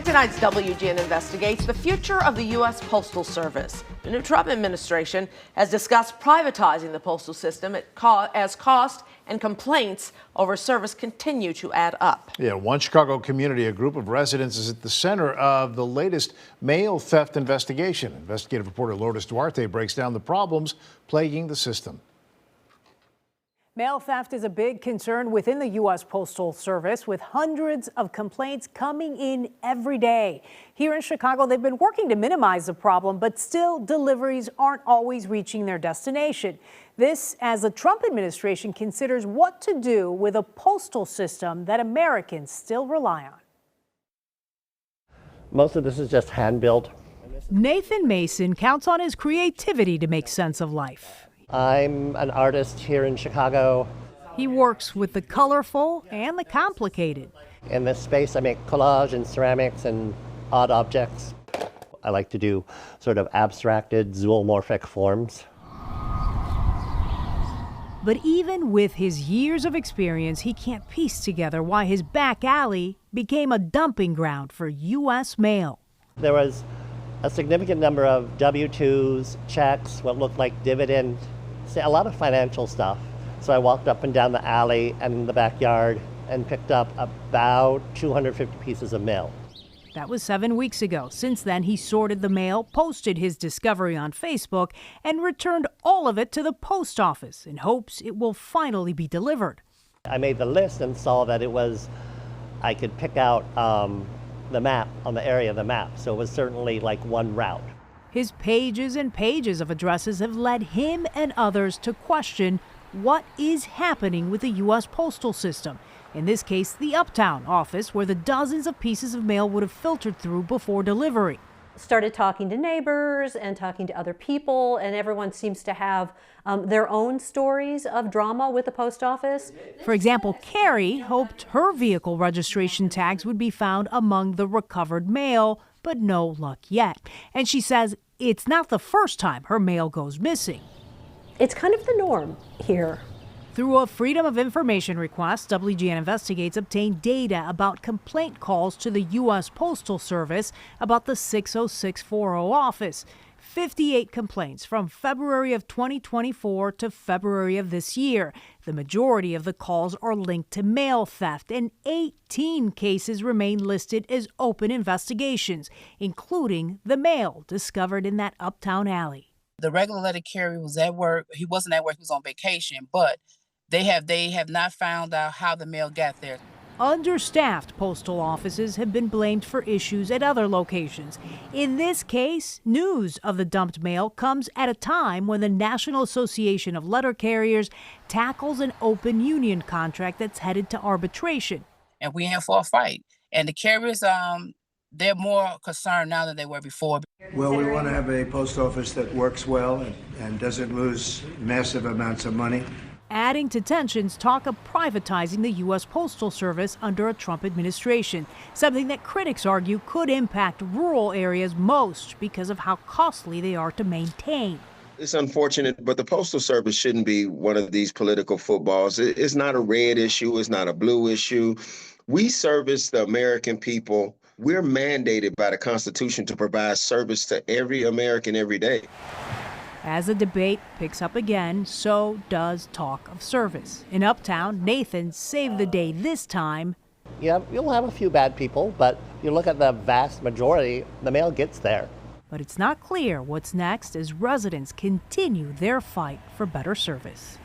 And tonight's WGN investigates the future of the U.S. Postal Service. The new Trump administration has discussed privatizing the postal system as cost and complaints over service continue to add up. Yeah, one Chicago community, a group of residents, is at the center of the latest mail theft investigation. Investigative reporter Lourdes Duarte breaks down the problems plaguing the system. Mail theft is a big concern within the U.S. Postal Service, with hundreds of complaints coming in every day. Here in Chicago, they've been working to minimize the problem, but still deliveries aren't always reaching their destination. This as the Trump administration considers what to do with a postal system that Americans still rely on. Most of this is just hand-built. Nathan Mason counts on his creativity to make sense of life. I'm an artist here in Chicago. He works with the colorful and the complicated. In this space, I make collage and ceramics and odd objects. I like to do sort of abstracted zoomorphic forms. But even with his years of experience, he can't piece together why his back alley became a dumping ground for U.S. mail. There was a significant number of W-2s, checks, what looked like dividend, a lot of financial stuff. So I walked up and down the alley and in the backyard and picked up about 250 pieces of mail. That was 7 weeks ago. Since then, he sorted the mail, posted his discovery on Facebook, and returned all of it to the post office in hopes it will finally be delivered. I made the list and saw that I could pick out the map on the area of the map. So it was certainly like one route. His pages and pages of addresses have led him and others to question what is happening with the U.S. postal system. In this case, the Uptown office, where the dozens of pieces of mail would have filtered through before delivery. Started talking to neighbors and talking to other people, and everyone seems to have their own stories of drama with the post office. For example, Carrie hoped her vehicle registration tags would be found among the recovered mail, but no luck yet. And she says it's not the first time her mail goes missing. It's kind of the norm here. Through a Freedom of Information request, WGN Investigates obtained data about complaint calls to the U.S. Postal Service about the 60640 office. 58 complaints from February of 2024 to February of this year. The majority of the calls are linked to mail theft, and 18 cases remain listed as open investigations, including the mail discovered in that Uptown alley. The regular letter carrier was at work. He wasn't at work, he was on vacation, but they have not found out how the mail got there. Understaffed postal offices have been blamed for issues at other locations. In this case, news of the dumped mail comes at a time when the National Association of Letter Carriers tackles an open union contract that's headed to arbitration. And we in for a fight. And the carriers, they're more concerned now than they were before. Well, we want to have a post office that works well and doesn't lose massive amounts of money. Adding to tensions, talk of privatizing the U.S. Postal Service under a Trump administration, something that critics argue could impact rural areas most because of how costly they are to maintain. It's unfortunate, but the Postal Service shouldn't be one of these political footballs. It's not a red issue. It's not a blue issue. We service the American people. We're mandated by the Constitution to provide service to every American every day. As the debate picks up again, so does talk of service. In Uptown, Nathan saved the day this time. Yeah, you'll have a few bad people, but you look at the vast majority, the mail gets there. But it's not clear what's next as residents continue their fight for better service.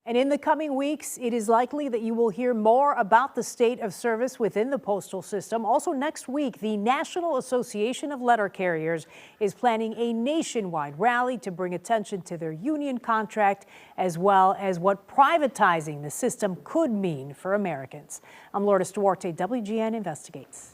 And in the coming weeks, it is likely that you will hear more about the state of service within the postal system. Also next week, the National Association of Letter Carriers is planning a nationwide rally to bring attention to their union contract, as well as what privatizing the system could mean for Americans. I'm Lourdes Duarte, WGN Investigates.